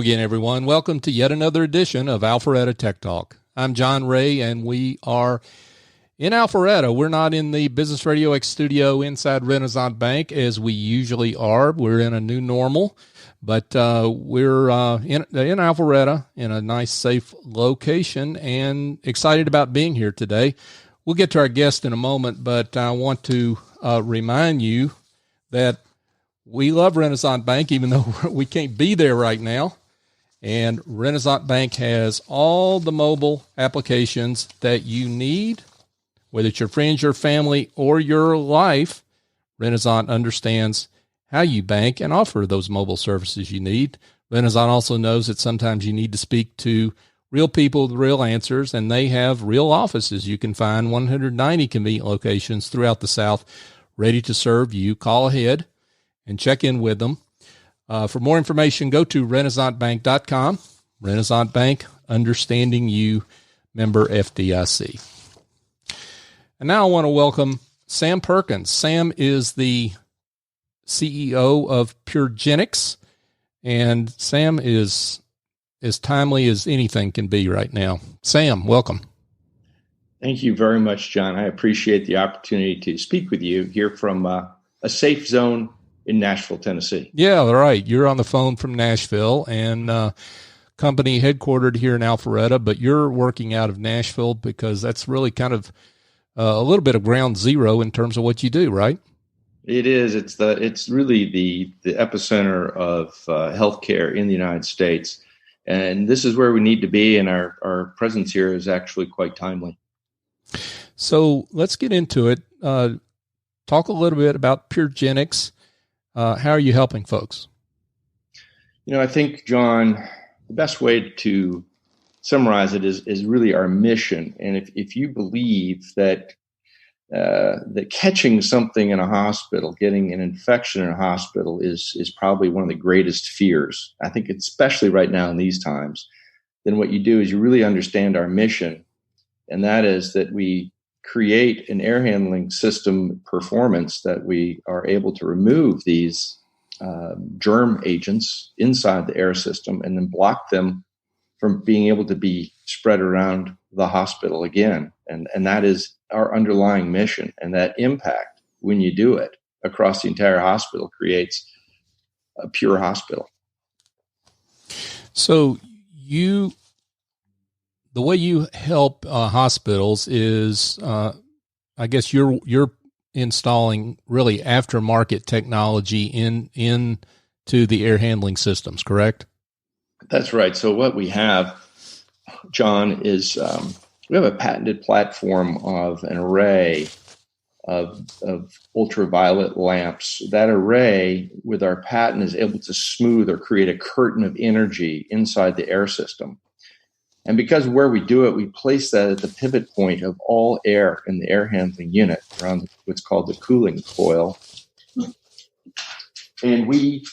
again, everyone. Welcome to yet another edition of Alpharetta Tech Talk. I'm John Ray, and we are in Alpharetta. We're not in the Business RadioX studio inside Renaissance Bank as we usually are. We're in a new normal, but we're in Alpharetta in a nice, safe location and excited about being here today. We'll get to our guest in a moment, but I want to remind you that we love Renaissance Bank, even though we can't be there right now. And Renaissance Bank has all the mobile applications that you need, whether it's your friends, your family, or your life. Renaissance understands how you bank and offer those mobile services you need. Renaissance also knows that sometimes you need to speak to real people with real answers, and they have real offices. You can find 190 convenient locations throughout the South ready to serve you. Call ahead and check in with them. For more information, go to renaissancebank.com. Renaissance Bank, understanding you, member FDIC. And now I want to welcome Sam Perkins. Sam is the CEO of Pūrgenix, and Sam is as timely as anything can be right now. Sam, welcome. Thank you very much, John. I appreciate the opportunity to speak with you here from a safe zone in Nashville, Tennessee. Yeah, right. You're on the phone from Nashville, and company headquartered here in Alpharetta, but you're working out of Nashville because that's really kind of a little bit of ground zero in terms of what you do, right? It is. It's really the epicenter of healthcare in the United States, and this is where we need to be. And our presence here is actually quite timely. So let's get into it. Talk a little bit about Pūrgenix. How are you helping folks? I think, John, the best way to summarize it is really our mission. And if you believe that catching something in a hospital, getting an infection in a hospital is probably one of the greatest fears, I think especially right now in these times, then what you do is you really understand our mission. And that is that we create an air handling system performance that we are able to remove these germ agents inside the air system and then block them from being able to be spread around the hospital again. And that is our underlying mission. And that impact, when you do it across the entire hospital, creates a pure hospital. So the way you help hospitals is, I guess you're installing really aftermarket technology into the air handling systems, correct? That's right. So what we have, John, is we have a patented platform of an array of ultraviolet lamps. That array, with our patent, is able to smooth or create a curtain of energy inside the air system. And because where we do it, we place that at the pivot point of all air in the air handling unit around what's called the cooling coil. And we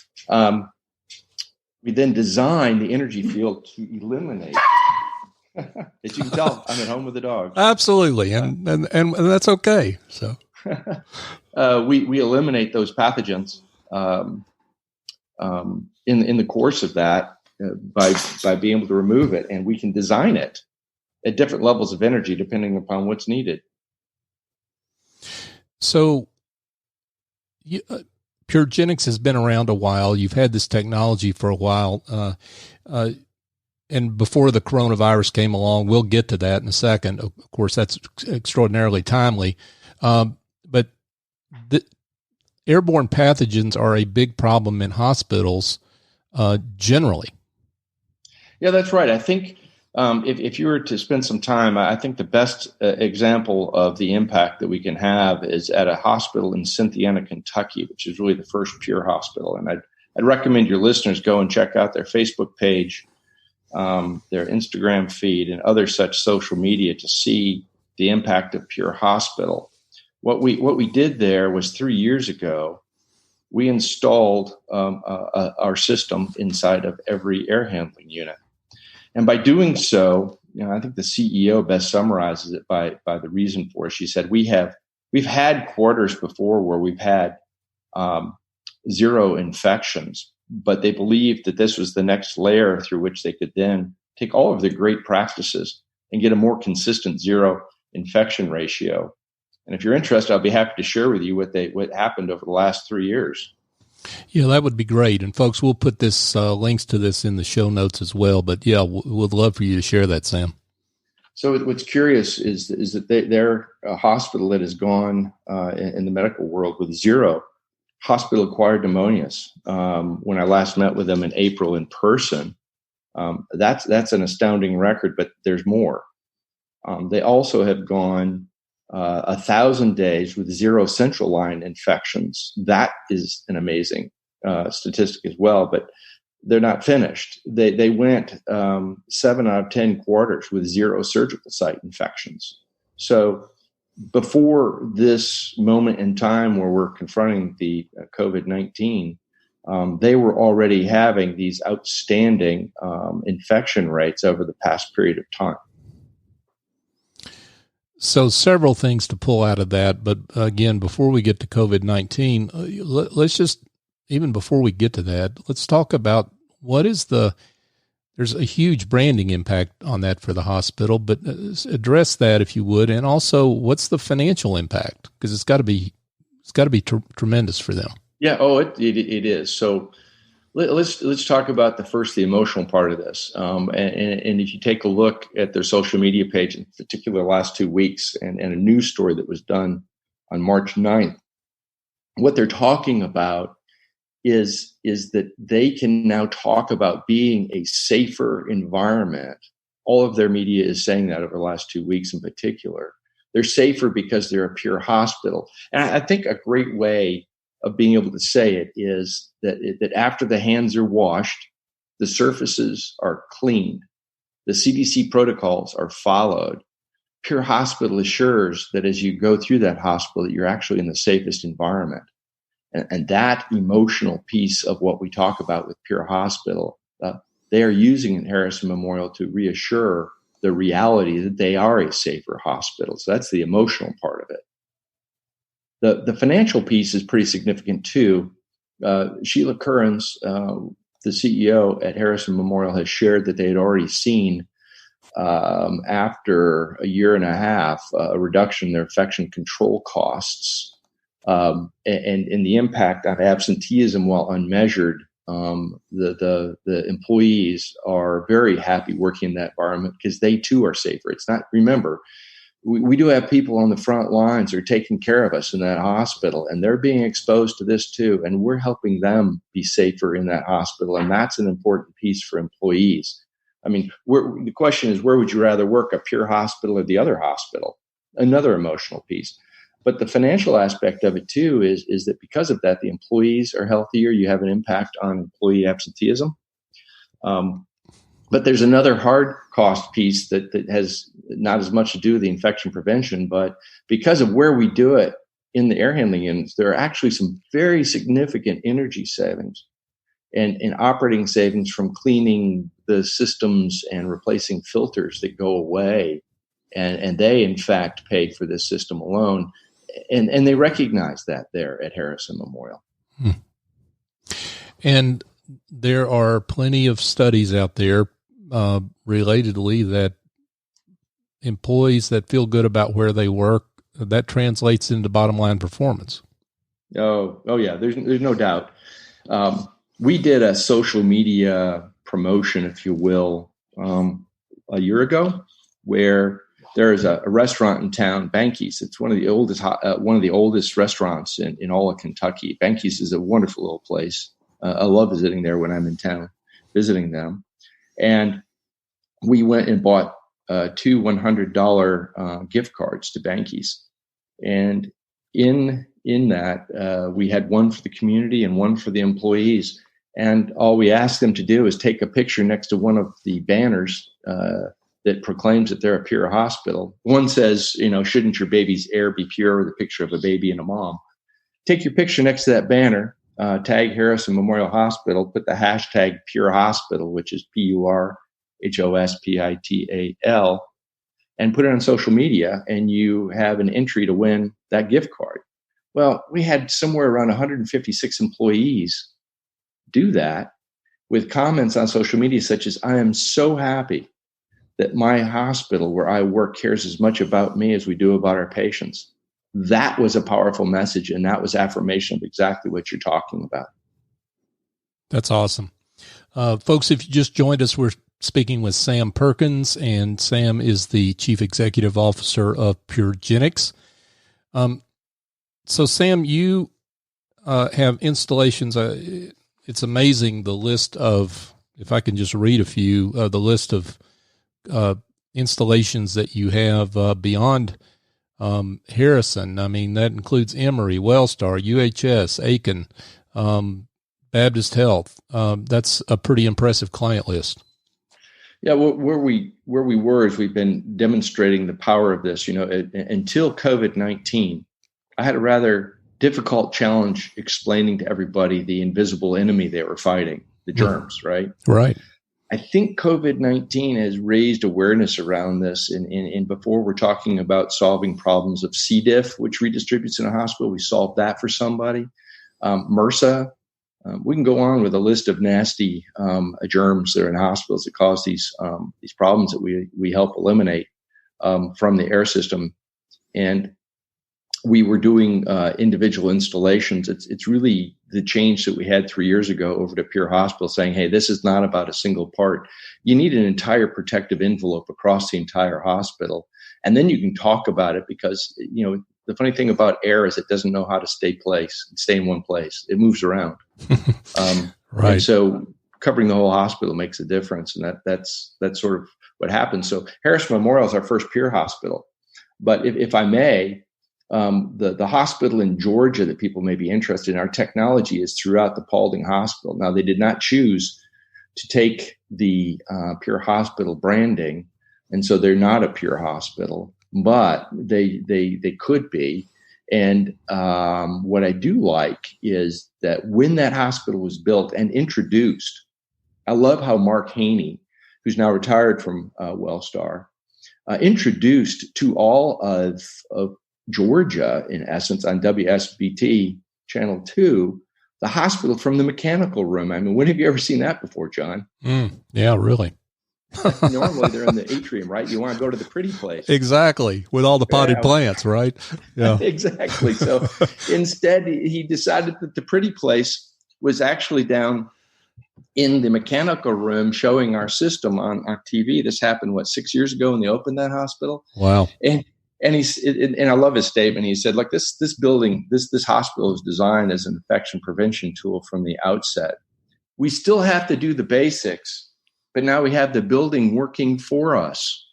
then design the energy field to eliminate. As you can tell, I'm at home with the dog. Absolutely, and that's okay. So we eliminate those pathogens in the course of that. By being able to remove it, and we can design it at different levels of energy depending upon what's needed. So, Pūrgenix has been around a while. You've had this technology for a while, and before the coronavirus came along, we'll get to that in a second. Of course, that's extraordinarily timely, but the airborne pathogens are a big problem in hospitals generally. Yeah, that's right. I think if you were to spend some time, I think the best example of the impact that we can have is at a hospital in Cynthiana, Kentucky, which is really the first pure hospital. And I'd recommend your listeners go and check out their Facebook page, their Instagram feed, and other such social media to see the impact of Pure Hospital. What we did there was 3 years ago, we installed our system inside of every air handling unit. And by doing so, I think the CEO best summarizes it by the reason for it. She said, we've had quarters before where we've had 0 infections, but they believed that this was the next layer through which they could then take all of the great practices and get a more consistent zero infection ratio. And if you're interested, I'll be happy to share with you what happened over the last 3 years. Yeah, that would be great. And folks, we'll put this links to this in the show notes as well. But yeah, we'd love for you to share that, Sam. So what's curious is that they're a hospital that has gone in the medical world with zero hospital-acquired pneumonias. When I last met with them in April in person, that's an astounding record, but there's more. They also have gone 1,000 days with zero central line infections. That is an amazing statistic as well, but they're not finished. They went 7 out of 10 quarters with zero surgical site infections. So before this moment in time where we're confronting the COVID-19, they were already having these outstanding infection rates over the past period of time. So several things to pull out of that. But again, before we get to COVID-19, let's just, even before we get to that, let's talk about there's a huge branding impact on that for the hospital, but address that if you would. And also what's the financial impact? Because it's got to be tremendous for them. Yeah. Oh, it is. So let's talk about the emotional part of this. And if you take a look at their social media page, in particular the last 2 weeks, and a news story that was done on March 9th, what they're talking about is that they can now talk about being a safer environment. All of their media is saying that over the last 2 weeks in particular. They're safer because they're a pure hospital. And I think a great way of being able to say it is that after the hands are washed, the surfaces are cleaned, the CDC protocols are followed. Pure Hospital assures that as you go through that hospital, that you're actually in the safest environment. And that emotional piece of what we talk about with Pure Hospital, they are using in Harrison Memorial to reassure the reality that they are a safer hospital. So that's the emotional part of it. The financial piece is pretty significant too. Sheila Currens, the CEO at Harrison Memorial, has shared that they had already seen, after a year and a half, a reduction in their infection control costs. And the impact on absenteeism, while unmeasured, the employees are very happy working in that environment because they too are safer. It's not, remember, we do have people on the front lines who are taking care of us in that hospital, and they're being exposed to this too, and we're helping them be safer in that hospital, and that's an important piece for employees. I mean, the question is, where would you rather work, a Pure Hospital or the other hospital? Another emotional piece. But the financial aspect of it too is that because of that, the employees are healthier. You have an impact on employee absenteeism. But there's another hard cost piece that has not as much to do with the infection prevention, but because of where we do it in the air handling units, there are actually some very significant energy savings and operating savings from cleaning the systems and replacing filters that go away. And they, in fact, pay for this system alone. And they recognize that there at Harrison Memorial. And there are plenty of studies out there, relatedly, that employees that feel good about where they work, that translates into bottom line performance. Oh yeah. There's no doubt. We did a social media promotion, if you will, a year ago, where there is a restaurant in town, Banky's. It's one of the oldest restaurants in all of Kentucky. Banky's is a wonderful little place. I love visiting there when I'm in town, visiting them. And we went and bought 2 $100 gift cards to Banky's. And in that, we had one for the community and one for the employees. And all we asked them to do is take a picture next to one of the banners that proclaims that they're a pure hospital. One says, shouldn't your baby's air be pure, with a picture of a baby and a mom. Take your picture next to that banner, tag Harrison Memorial Hospital, put the hashtag Pure Hospital, which is PURHOSPITAL, and put it on social media, and you have an entry to win that gift card. Well, we had somewhere around 156 employees do that with comments on social media such as, I am so happy that my hospital where I work cares as much about me as we do about our patients. That was a powerful message, and that was affirmation of exactly what you're talking about. That's awesome. Folks, if you just joined us, we're speaking with Sam Perkins, and Sam is the Chief Executive Officer of Pūrgenix. So, Sam, you have installations. It's amazing the list of, if I can just read a few, the list of installations that you have beyond Harrison. I mean, that includes Emory, Wellstar, UHS, Aiken, Baptist Health. That's a pretty impressive client list. Yeah, where we were is we've been demonstrating the power of this. Until COVID-19, I had a rather difficult challenge explaining to everybody the invisible enemy they were fighting, the germs, right? Right. I think COVID-19 has raised awareness around this. And before we're talking about solving problems of C. diff, which redistributes in a hospital, we solved that for somebody. MRSA, we can go on with a list of nasty germs that are in hospitals that cause these problems that we help eliminate from the air system. And we were doing individual installations. It's really the change that we had 3 years ago over to Pure Hospital, saying, hey, this is not about a single part. You need an entire protective envelope across the entire hospital. And then you can talk about it because, the funny thing about air is it doesn't know how to stay in one place. It moves around. Right. And so covering the whole hospital makes a difference. And that's sort of what happens. So Harrison Memorial is our first Pure Hospital. But if I may, the hospital in Georgia that people may be interested in, our technology is throughout the Paulding Hospital. Now, they did not choose to take the Pure Hospital branding, and so they're not a Pure Hospital, but they could be. And what I do like is that when that hospital was built and introduced, I love how Mark Haney, who's now retired from Wellstar, introduced to all of Georgia, in essence, on WSBT Channel 2, the hospital from the mechanical room. I mean, when have you ever seen that before, John? Yeah, really. Normally they're in the atrium, right? You want to go to the pretty place. Exactly. With all the potted plants, right? Yeah. Exactly. So instead, he decided that the pretty place was actually down in the mechanical room showing our system on TV. This happened, 6 years ago when they opened that hospital? Wow. And I love his statement. He said, "Look, this building, this hospital is designed as an infection prevention tool from the outset. We still have to do the basics, but now we have the building working for us."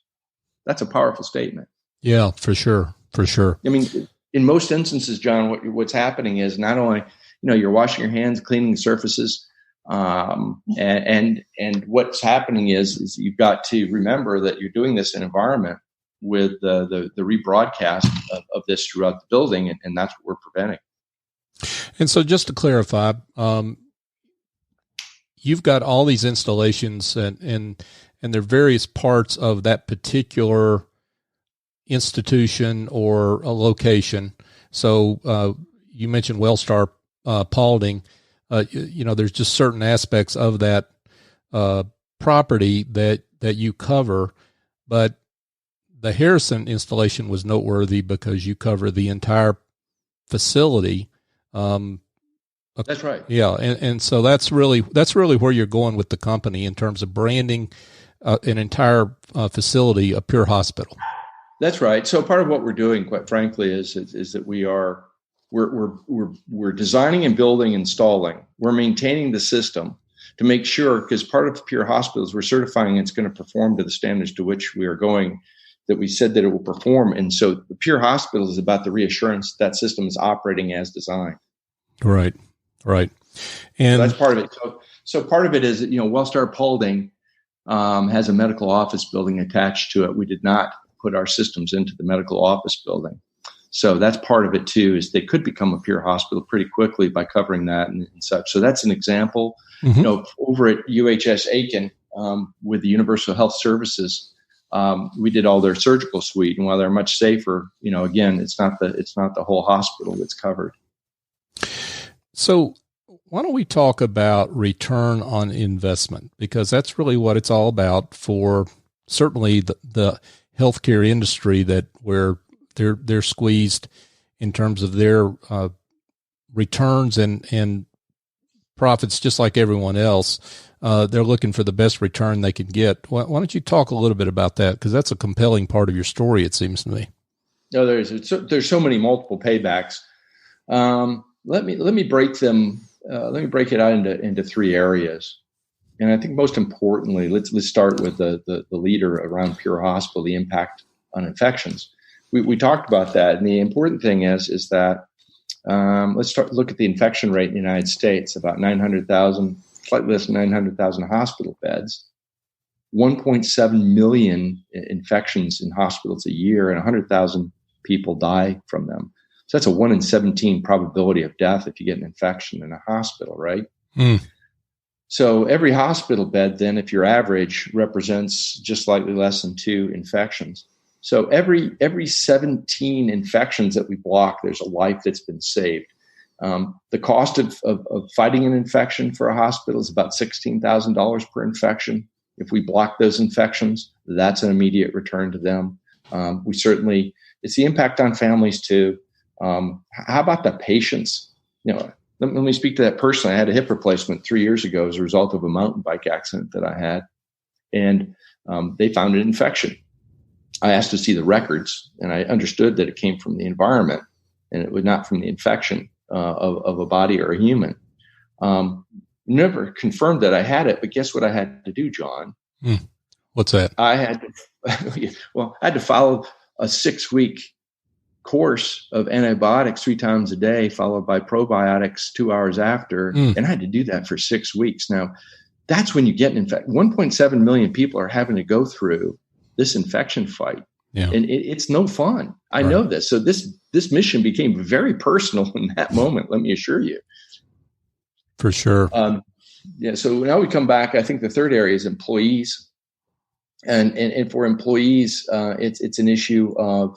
That's a powerful statement. Yeah, for sure. For sure. I mean, in most instances, John, what's happening is not only, you're washing your hands, cleaning the surfaces, and what's happening is you've got to remember that you're doing this in an environment with the rebroadcast of this throughout the building, and that's what we're preventing. And so just to clarify, you've got all these installations and there are various parts of that particular institution or a location. So you mentioned Wellstar Paulding. There's just certain aspects of that property that you cover, but the Harrison installation was noteworthy because you cover the entire facility. That's right. Yeah. And so that's really where you're going with the company in terms of branding an entire facility a Pure Hospital. That's right. So part of what we're doing, quite frankly, is that we're designing and building, installing. We're maintaining the system to make sure, because part of Pure Hospitals, we're certifying it's going to perform to the standards to which we are going, that we said that it will perform. And so the Pure Hospital is about the reassurance that system is operating as designed. Right. Right. And so that's part of it. So part of it is, Wellstar Paulding has a medical office building attached to it. We did not put our systems into the medical office building. So that's part of it too, is they could become a Pure Hospital pretty quickly by covering that and such. So that's an example. Mm-hmm. Over at UHS Aiken with the Universal Health Services, we did all their surgical suite, and while they're much safer, again, it's not the whole hospital that's covered. So why don't we talk about return on investment? Because that's really what it's all about for certainly the healthcare industry, that where they're squeezed in terms of their returns and profits, just like everyone else. They're looking for the best return they can get. Why don't you talk a little bit about that? Because that's a compelling part of your story, it seems to me. No, there's so many multiple paybacks. Let me break them. Let me break it out into three areas. And I think most importantly, let's start with the leader around Pure Hospital, the impact on infections. We talked about that, and the important thing is that let's look at the infection rate in the United States. About 900,000, slightly less than 900,000 hospital beds, 1.7 million infections in hospitals a year, and 100,000 people die from them. So that's a 1 in 17 probability of death if you get an infection in a hospital, right? Mm. So every hospital bed, then, if you're average, represents just slightly less than 2 infections. So every 17 infections that we block, there's a life that's been saved. The cost of fighting an infection for a hospital is about $16,000 per infection. If we block those infections, that's an immediate return to them. It's the impact on families too. How about the patients? Let me speak to that personally. I had a hip replacement 3 years ago as a result of a mountain bike accident that I had, and they found an infection. I asked to see the records, and I understood that it came from the environment, and it was not from the infection of a body or a human. Never confirmed that I had it, but guess what I had to do, John? What's that? I had to follow a 6-week course of antibiotics 3 times a day, followed by probiotics 2 hours after. And I had to do that for 6 weeks. Now, that's when you get an infection. 1.7 million people are having to go through this infection fight. Yeah. And it's no fun. I know this. So this mission became very personal in that moment, let me assure you. For sure. So now we come back. I think the third area is employees. And for employees, it's an issue of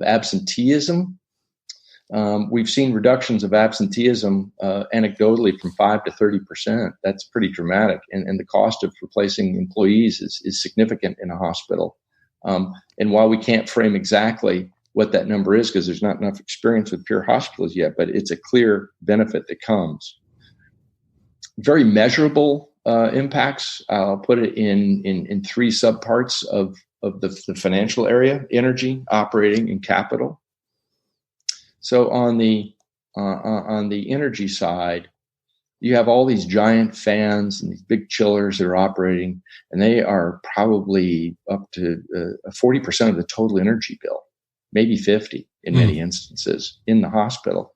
absenteeism. We've seen reductions of absenteeism anecdotally from 5 to 30%. That's pretty dramatic. And the cost of replacing employees is significant in a hospital. And while we can't frame exactly what that number is, because there's not enough experience with Pure Hospitals yet, but it's a clear benefit that comes. Very measurable impacts. I'll put it in 3 subparts of the financial area: energy, operating, and capital. So on the energy side, you have all these giant fans and these big chillers that are operating, and they are probably up to 40% of the total energy bill, maybe 50 in many instances in the hospital.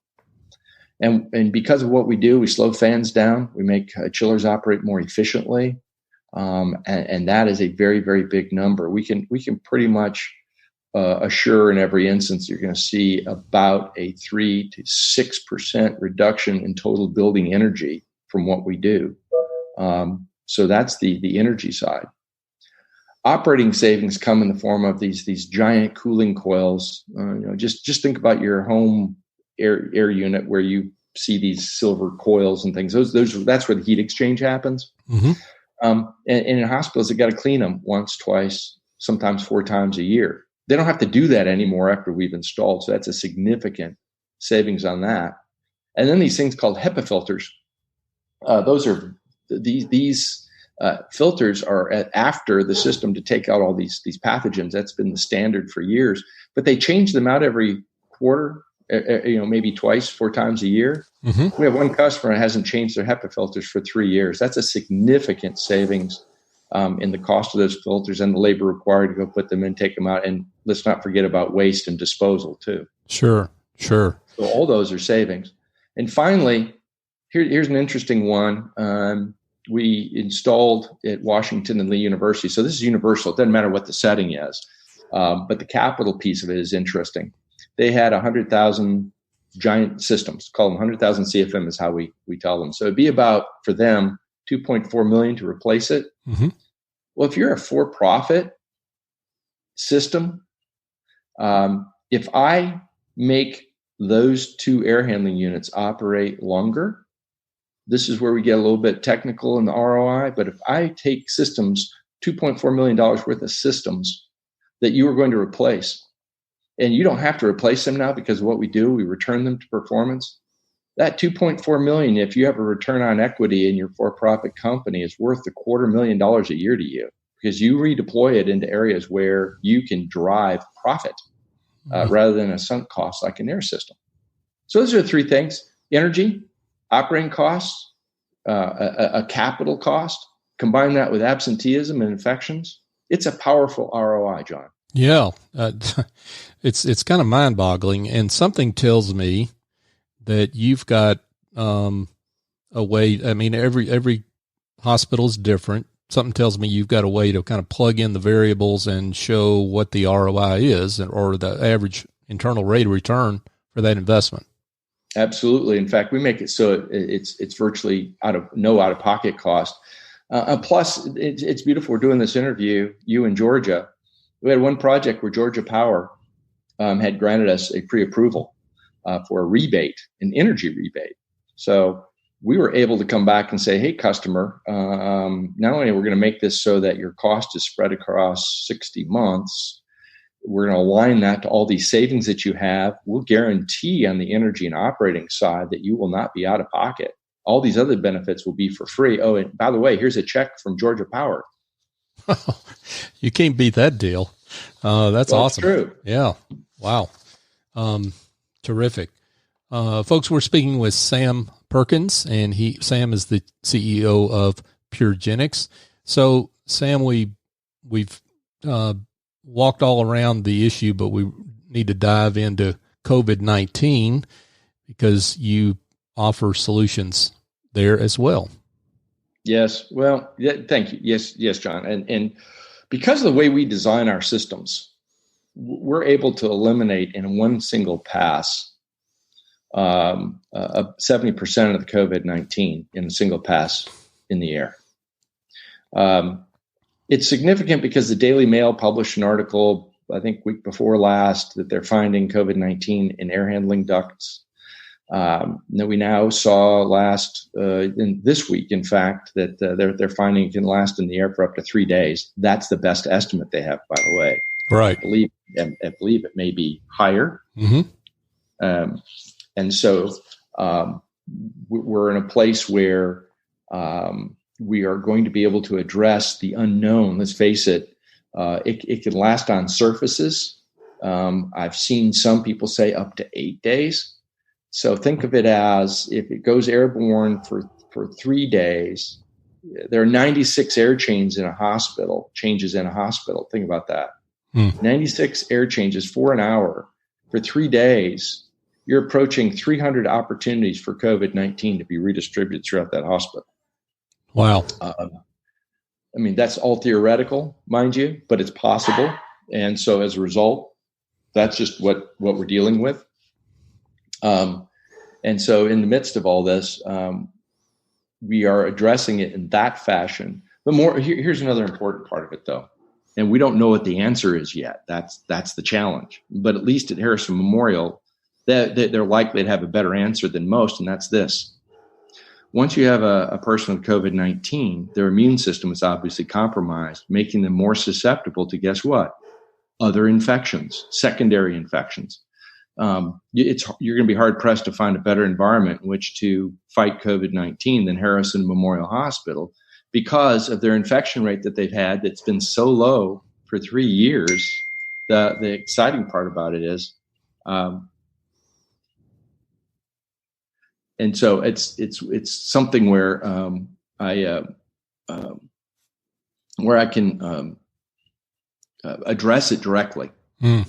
And because of what we do, we slow fans down. We make chillers operate more efficiently. And that is a very, very big number. We can pretty much assure in every instance you're going to see about a 3 to 6% reduction in total building energy from what we do. So that's the energy side. Operating savings come in the form of these giant cooling coils. Just think about your home air unit where you see these silver coils and things. That's where the heat exchange happens. Mm-hmm. And in hospitals, they've got to clean them once, twice, sometimes 4 times a year. They don't have to do that anymore after we've installed. So that's a significant savings on that. And then these things called HEPA filters. Those are these filters are after the system to take out all these pathogens. That's been the standard for years. But they change them out every quarter, maybe twice, 4 times a year. Mm-hmm. We have one customer that hasn't changed their HEPA filters for 3 years. That's a significant savings in the cost of those filters and the labor required to go put them in, take them out. And let's not forget about waste and disposal too. Sure. So all those are savings. And finally, here's an interesting one. We installed at Washington and Lee University. So this is universal. It doesn't matter what the setting is. But the capital piece of it is interesting. They had 100,000 giant systems, call them 100,000 CFM is how we tell them. So it'd be about, for them, $2.4 million to replace it. Mm-hmm. Well, if you're a for-profit system, if I make those 2 air handling units operate longer, this is where we get a little bit technical in the ROI. But if I take systems, $2.4 million worth of systems that you are going to replace, and you don't have to replace them now because of what we do, we return them to performance. That $2.4 million, if you have a return on equity in your for-profit company, is worth $250,000 a year to you because you redeploy it into areas where you can drive profit rather than a sunk cost like an air system. So those are the three things: energy, operating costs, a capital cost. Combine that with absenteeism and infections. It's a powerful ROI, John. Yeah, it's kind of mind-boggling, and something tells me that you've got a way. I mean, every hospital is different. Something tells me you've got a way to kind of plug in the variables and show what the ROI is, or the average internal rate of return for that investment. Absolutely. In fact, we make it so it's virtually no out-of-pocket cost. Plus, it's beautiful. We're doing this interview, you in Georgia. We had one project where Georgia Power had granted us a pre-approval for a rebate, an energy rebate. So we were able to come back and say, hey, customer, not only are we going to make this so that your cost is spread across 60 months, we're going to align that to all these savings that you have. We'll guarantee on the energy and operating side that you will not be out of pocket. All these other benefits will be for free. Oh, and by the way, here's a check from Georgia Power. You can't beat that deal. That's awesome. True. Yeah. Wow. Terrific. Folks, we're speaking with Sam Perkins, and Sam is the CEO of Pūrgenix. So Sam, we've walked all around the issue, but we need to dive into COVID-19 because you offer solutions there as well. Yes. Well, thank you. Yes, John. And because of the way we design our systems, we're able to eliminate in one single pass 70% of the COVID-19 in a single pass in the air. It's significant because the Daily Mail published an article, I think week before last, that they're finding COVID-19 in air handling ducts. That we now saw this week, in fact, that they're finding it can last in the air for up to 3 days. That's the best estimate they have, by the way. Right. I believe it may be higher. Mm-hmm. And so we're in a place where we are going to be able to address the unknown. Let's face it, it can last on surfaces. I've seen some people say up to 8 days. So think of it as if it goes airborne for 3 days, there are 96 air changes in a hospital. Think about that. 96 air changes for an hour for 3 days. You're approaching 300 opportunities for COVID-19 to be redistributed throughout that hospital. Wow. I mean, that's all theoretical, mind you, but it's possible. And so as a result, that's just what we're dealing with. And so in the midst of all this, we are addressing it in that fashion. But here's another important part of it, though. And we don't know what the answer is yet. That's the challenge. But at least at Harrison Memorial, they're likely to have a better answer than most, and that's this. Once you have a person with COVID-19, their immune system is obviously compromised, making them more susceptible to, guess what? Other infections, secondary infections. You're going to be hard-pressed to find a better environment in which to fight COVID-19 than Harrison Memorial Hospital because of their infection rate that they've had that's been so low for 3 years. The exciting part about it is, and so it's something where I can address it directly.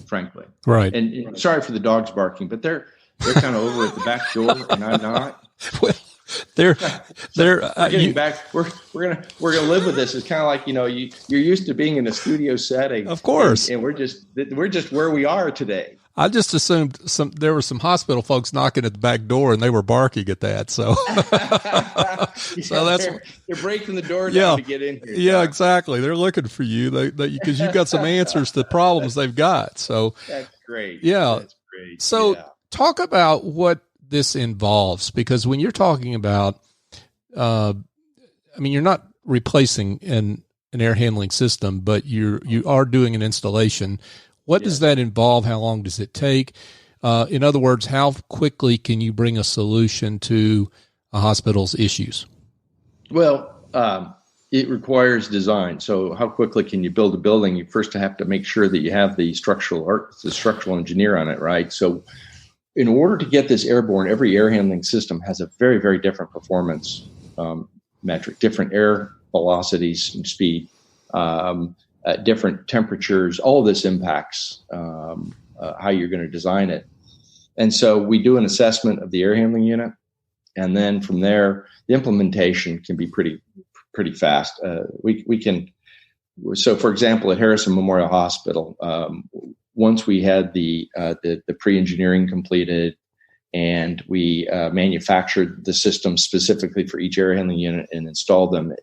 Frankly, right. And sorry for the dogs barking, but they're kind of over at the back door, and I'm not. Well, they're getting back. We're gonna live with this. It's kind of like you're used to being in a studio setting, of course, and we're just where we are today. I just assumed there were some hospital folks knocking at the back door and they were barking at that. So, they're breaking the door down to get in here. Yeah, exactly. They're looking for you because you've got some answers to the problems they've got. So that's great. Yeah. That's great. So talk about what this involves, because when you're talking about you're not replacing an air handling system, but you are doing an installation. What does that involve? How long does it take? In other words, how quickly can you bring a solution to a hospital's issues? Well, it requires design. So how quickly can you build a building? You first have to make sure that you have the structural engineer on it, right? So in order to get this airborne, every air handling system has a very, very different performance metric, different air velocities and speed, different temperatures. All of this impacts how you're going to design it. And so we do an assessment of the air handling unit. And then from there, the implementation can be pretty fast. We can, so for example, at Harrison Memorial Hospital, once we had the pre-engineering completed and we manufactured the system specifically for each air handling unit and installed them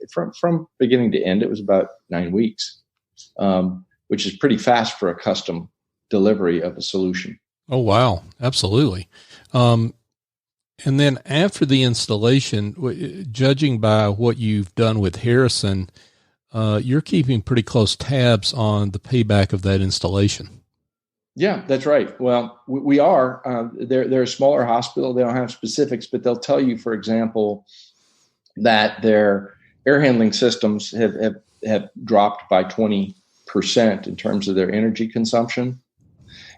from beginning to end, it was about 9 weeks, which is pretty fast for a custom delivery of a solution. Oh, wow. Absolutely. And then after the installation, judging by what you've done with Harrison, you're keeping pretty close tabs on the payback of that installation. Yeah, that's right. Well, we are. They're a smaller hospital. They don't have specifics, but they'll tell you, for example, that their air handling systems have dropped by 20% in terms of their energy consumption.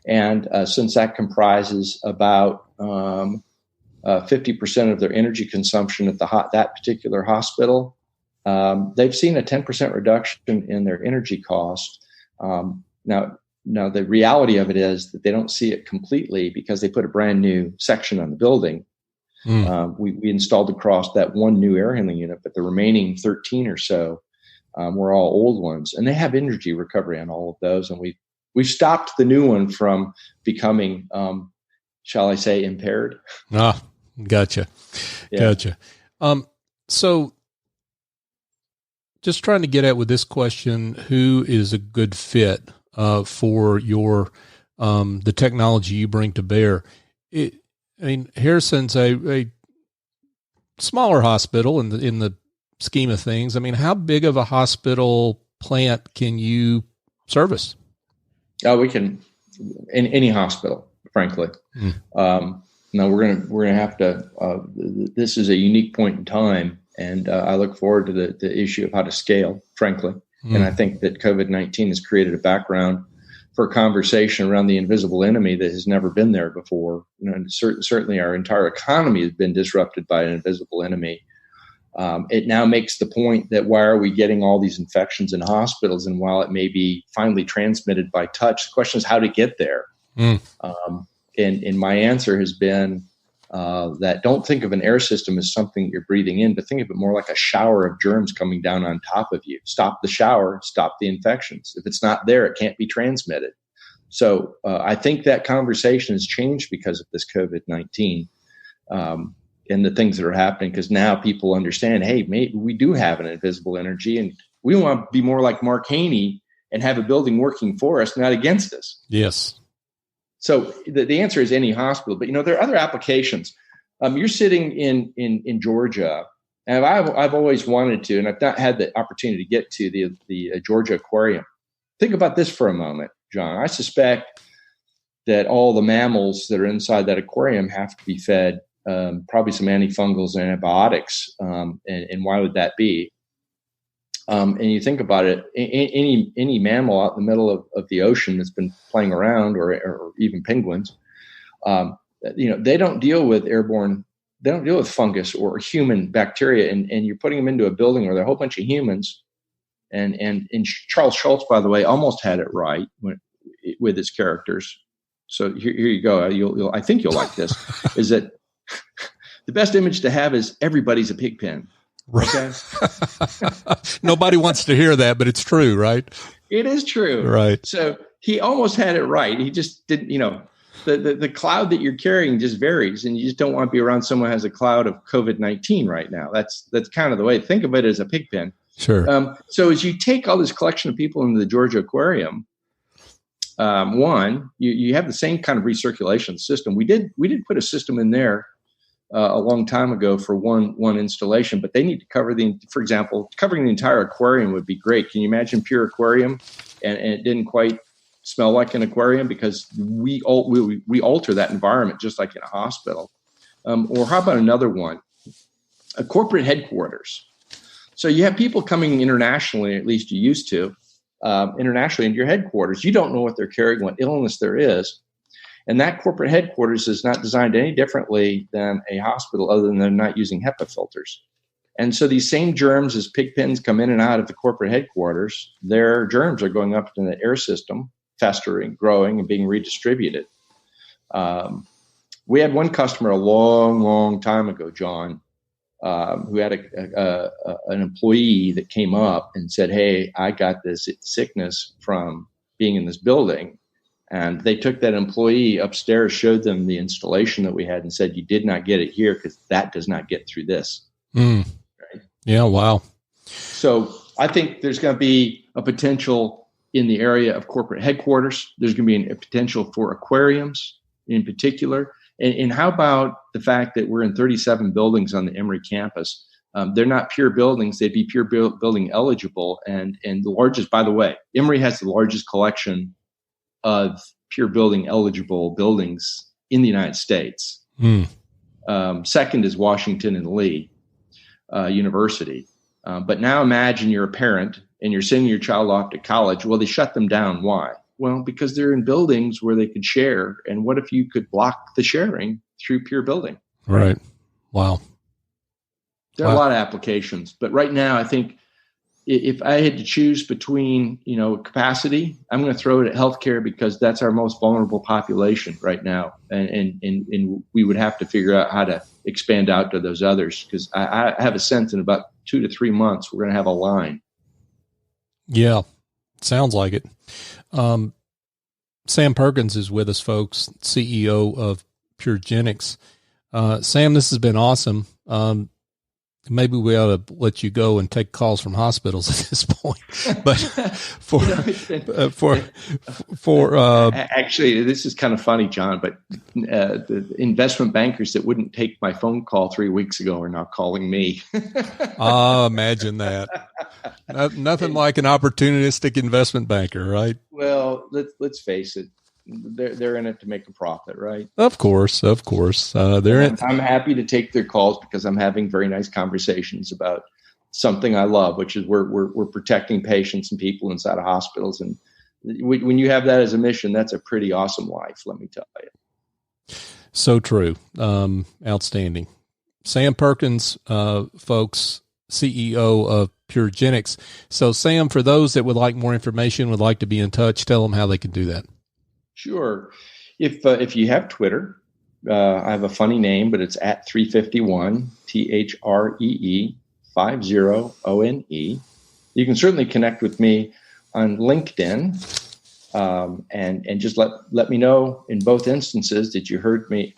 And since that comprises about 50% of their energy consumption at that particular hospital, they've seen a 10% reduction in their energy cost. Now, the reality of it is that they don't see it completely because they put a brand new section on the building. We installed across that one new air handling unit, but the remaining 13 or so were all old ones, and they have energy recovery on all of those. And we've stopped the new one from becoming, shall I say, impaired. Gotcha. Yeah. Gotcha. So just trying to get at with this question, who is a good fit for your the technology you bring to bear? Harrison's a smaller hospital in the scheme of things. I mean, how big of a hospital plant can you service? We can in any hospital, frankly. Now we're gonna have to. This is a unique point in time, and I look forward to the issue of how to scale, frankly. And I think that COVID-19 has created a background for a conversation around the invisible enemy that has never been there before. And certainly our entire economy has been disrupted by an invisible enemy. It now makes the point that why are we getting all these infections in hospitals? And while it may be finally transmitted by touch, the question is how to get there. And my answer has been that don't think of an air system as something you're breathing in, but think of it more like a shower of germs coming down on top of you. Stop the shower, stop the infections. If it's not there, it can't be transmitted. So I think that conversation has changed because of this COVID-19 and the things that are happening, because now people understand, hey, maybe we do have an invisible energy, and we want to be more like Mark Haney and have a building working for us, not against us. Yes. So the answer is any hospital, but there are other applications. You're sitting in Georgia, and I've always wanted to, and I've not had the opportunity to get to the Georgia Aquarium. Think about this for a moment, John. I suspect that all the mammals that are inside that aquarium have to be fed probably some antifungals and antibiotics. And why would that be? And you think about it, any mammal out in the middle of the ocean that's been playing around, or even penguins, they don't deal with airborne, they don't deal with fungus or human bacteria. And you're putting them into a building where there are a whole bunch of humans. And Charles Schultz, by the way, almost had it right with his characters. So here you go. I think you'll like this. Is that the best image to have is everybody's a pig pen. Okay. Nobody wants to hear that, but it's true, right? It is true. Right. So he almost had it right. He just didn't, the cloud that you're carrying just varies, and you just don't want to be around someone who has a cloud of COVID-19 right now. That's kind of the way. Think of it as a pig pen. Sure. So as you take all this collection of people into the Georgia Aquarium, you have the same kind of recirculation system. We did put a system in there a long time ago for one installation, but they need to cover for example, covering the entire aquarium would be great. Can you imagine pure aquarium and it didn't quite smell like an aquarium because we alter that environment just like in a hospital. Or how about another one? A corporate headquarters. So you have people coming internationally, at least you used to, internationally into your headquarters. You don't know what they're carrying, what illness there is. And that corporate headquarters is not designed any differently than a hospital other than they're not using HEPA filters. And so these same germs as pig pens come in and out of the corporate headquarters, their germs are going up into the air system, festering, growing, and being redistributed. We had one customer a long, long time ago, John, who had an employee that came up and said, hey, I got this sickness from being in this building. And they took that employee upstairs, showed them the installation that we had and said, you did not get it here because that does not get through this. Right? Yeah, wow. So I think there's going to be a potential in the area of corporate headquarters. There's going to be a potential for aquariums in particular. And how about the fact that we're in 37 buildings on the Emory campus? They're not pure buildings. They'd be pure building eligible. And the largest, by the way, Emory has the largest collection of pure building eligible buildings in the United States. Second is Washington and Lee University. But now imagine you're a parent and you're sending your child off to college. Well, they shut them down. Why? Well, because they're in buildings where they could share. And what if you could block the sharing through pure building? Right. Wow. There are a lot of applications. But right now, I think if I had to choose between, capacity, I'm going to throw it at healthcare because that's our most vulnerable population right now. And we would have to figure out how to expand out to those others because I have a sense in about 2 to 3 months, we're going to have a line. Yeah. Sounds like it. Sam Perkins is with us, folks, CEO of Pūrgenix. Sam, this has been awesome. Maybe we ought to let you go and take calls from hospitals at this point. But actually, this is kind of funny, John. But the investment bankers that wouldn't take my phone call 3 weeks ago are now calling me. Imagine that. Nothing like an opportunistic investment banker, right? Well, let's face it. They're in it to make a profit, right? Of course. I'm happy to take their calls because I'm having very nice conversations about something I love, which is we're protecting patients and people inside of hospitals. And when you have that as a mission, that's a pretty awesome life, let me tell you. So true. Outstanding. Sam Perkins, folks, CEO of Pūrgenix. So Sam, for those that would like more information, would like to be in touch, tell them how they can do that. Sure. If you have Twitter, I have a funny name, but it's at 351 THREE 50ONE. You can certainly connect with me on LinkedIn, and just let me know in both instances that you heard me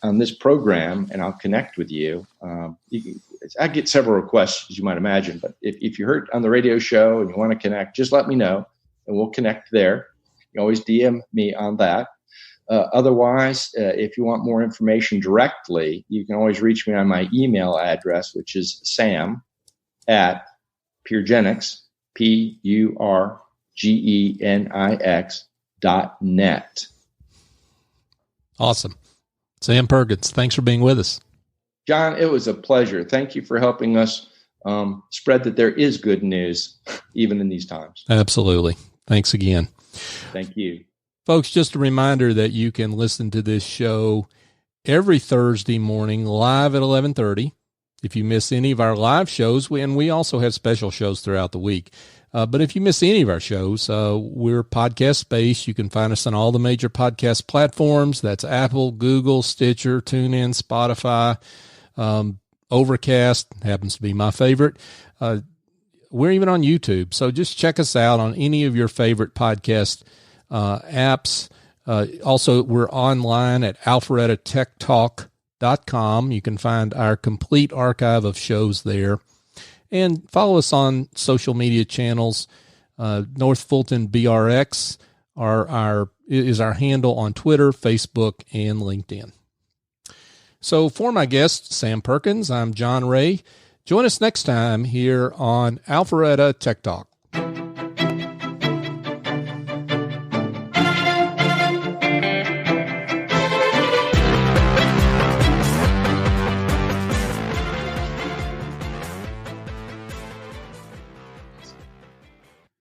on this program, and I'll connect with you. I get several requests, as you might imagine, but if you heard on the radio show and you want to connect, just let me know, and we'll connect there. You can always DM me on that. Otherwise, if you want more information directly, you can always reach me on my email address, which is sam@Pūrgenix, PURGENIX.net. Awesome. Sam Perkins, thanks for being with us. John, it was a pleasure. Thank you for helping us spread that there is good news, even in these times. Absolutely. Thanks again. Thank you. Folks, just a reminder that you can listen to this show every Thursday morning live at 11:30. If you miss any of our live shows, we also have special shows throughout the week. But if you miss any of our shows, we're podcast space. You can find us on all the major podcast platforms. That's Apple, Google, Stitcher, TuneIn, Spotify, Overcast happens to be my favorite. We're even on YouTube. So just check us out on any of your favorite podcast apps. Also, we're online at Alpharetta Tech Talk.com. You can find our complete archive of shows there. And follow us on social media channels. North Fulton BRX is our handle on Twitter, Facebook, and LinkedIn. So for my guest, Sam Perkins, I'm John Ray. Join us next time here on Alpharetta Tech Talk.